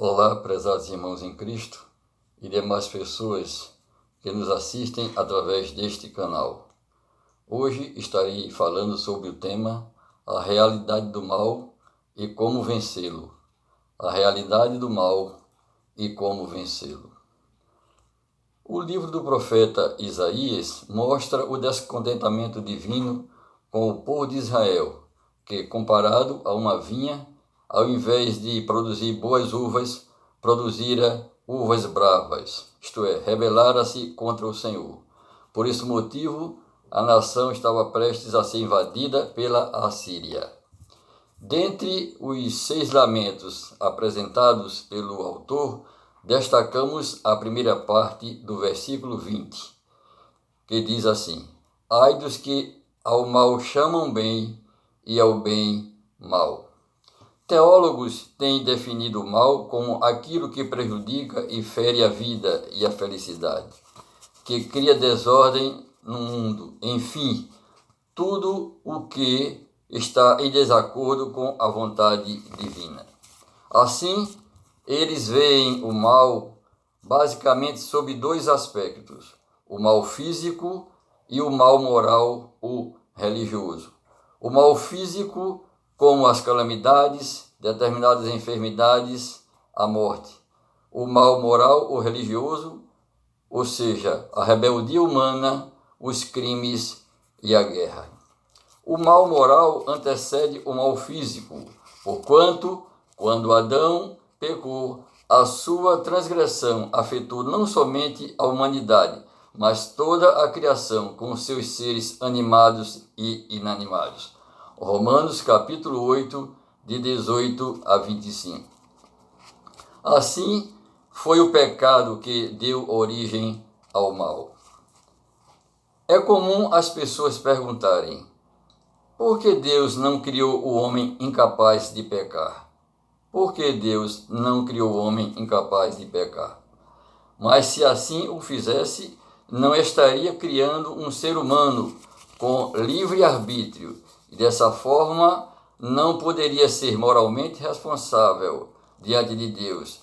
Olá, prezados irmãos em Cristo e demais pessoas que nos assistem através deste canal. Hoje estarei falando sobre o tema A realidade do mal e como vencê-lo. A realidade do mal e como vencê-lo. O livro do profeta Isaías mostra o descontentamento divino com o povo de Israel, que, comparado a uma vinha, ao invés de produzir boas uvas, produzira uvas bravas, isto é, rebelara-se contra o Senhor. Por esse motivo, a nação estava prestes a ser invadida pela Assíria. Dentre os 6 lamentos apresentados pelo autor, destacamos a primeira parte do versículo 20, que diz assim: Ai dos que ao mal chamam bem e ao bem mal. Teólogos têm definido o mal como aquilo que prejudica e fere a vida e a felicidade, que cria desordem no mundo, enfim, tudo o que está em desacordo com a vontade divina. Assim, eles veem o mal basicamente sob 2 aspectos: o mal físico e o mal moral ou religioso. O mal físico, como as calamidades, determinadas enfermidades, a morte. O mal moral ou religioso, ou seja, a rebeldia humana, os crimes e a guerra. O mal moral antecede o mal físico, porquanto, quando Adão pecou, a sua transgressão afetou não somente a humanidade, mas toda a criação com seus seres animados e inanimados. Romanos capítulo 8, de 18 a 25. Assim, foi o pecado que deu origem ao mal. É comum as pessoas perguntarem: por que Deus não criou o homem incapaz de pecar? Por que Deus não criou o homem incapaz de pecar? Mas se assim o fizesse, não estaria criando um ser humano com livre arbítrio, e dessa forma não poderia ser moralmente responsável diante de Deus.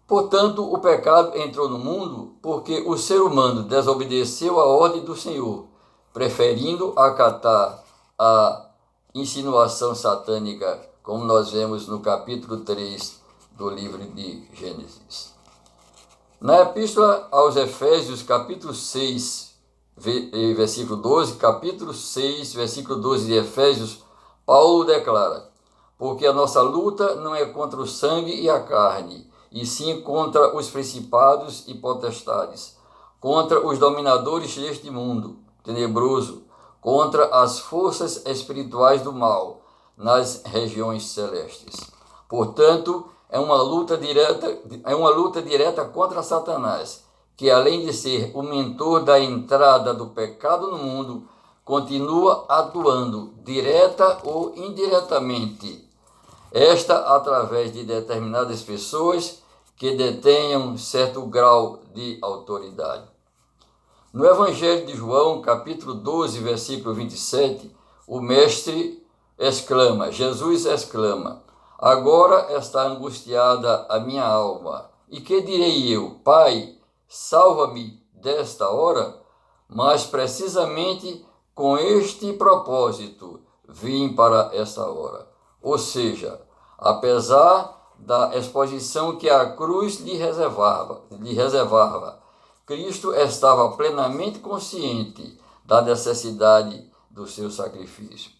Portanto, o pecado entrou no mundo porque o ser humano desobedeceu a ordem do Senhor, preferindo acatar a insinuação satânica, como nós vemos no capítulo 3 do livro de Gênesis. Na Epístola aos Efésios, capítulo 6, versículo 12, capítulo 6, versículo 12 de Efésios, Paulo declara: porque a nossa luta não é contra o sangue e a carne, e sim contra os principados e potestades, contra os dominadores deste mundo tenebroso, contra as forças espirituais do mal nas regiões celestes. Portanto, é uma luta direta contra Satanás, que além de ser o mentor da entrada do pecado no mundo, continua atuando direta ou indiretamente, esta através de determinadas pessoas que detenham certo grau de autoridade. No Evangelho de João, capítulo 12, versículo 27, o mestre exclama, Jesus exclama: agora está angustiada a minha alma. E que direi eu? Pai, salva-me desta hora? Mas precisamente com este propósito vim para esta hora. Ou seja, apesar da exposição que a cruz lhe reservava, Cristo estava plenamente consciente da necessidade do seu sacrifício.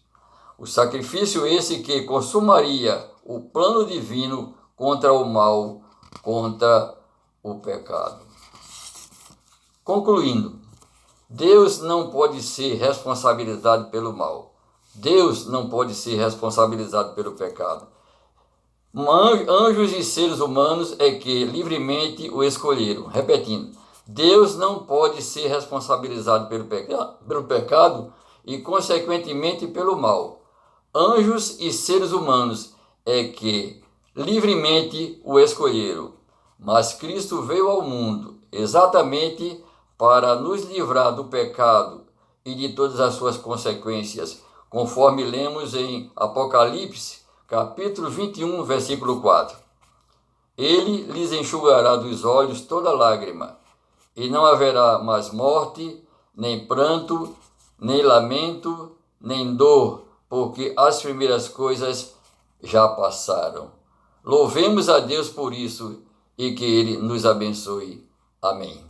O sacrifício esse que consumaria o plano divino contra o mal, contra o pecado. Concluindo, Deus não pode ser responsabilizado pelo mal. Deus não pode ser responsabilizado pelo pecado. Anjos e seres humanos é que livremente o escolheram. Repetindo, Deus não pode ser responsabilizado pelo pecado e, consequentemente, pelo mal. Anjos e seres humanos é que livremente o escolheram. Mas Cristo veio ao mundo exatamente para nos livrar do pecado e de todas as suas consequências, conforme lemos em Apocalipse, capítulo 21, versículo 4. Ele lhes enxugará dos olhos toda lágrima, e não haverá mais morte, nem pranto, nem lamento, nem dor, porque as primeiras coisas já passaram. Louvemos a Deus por isso e que Ele nos abençoe. Amém.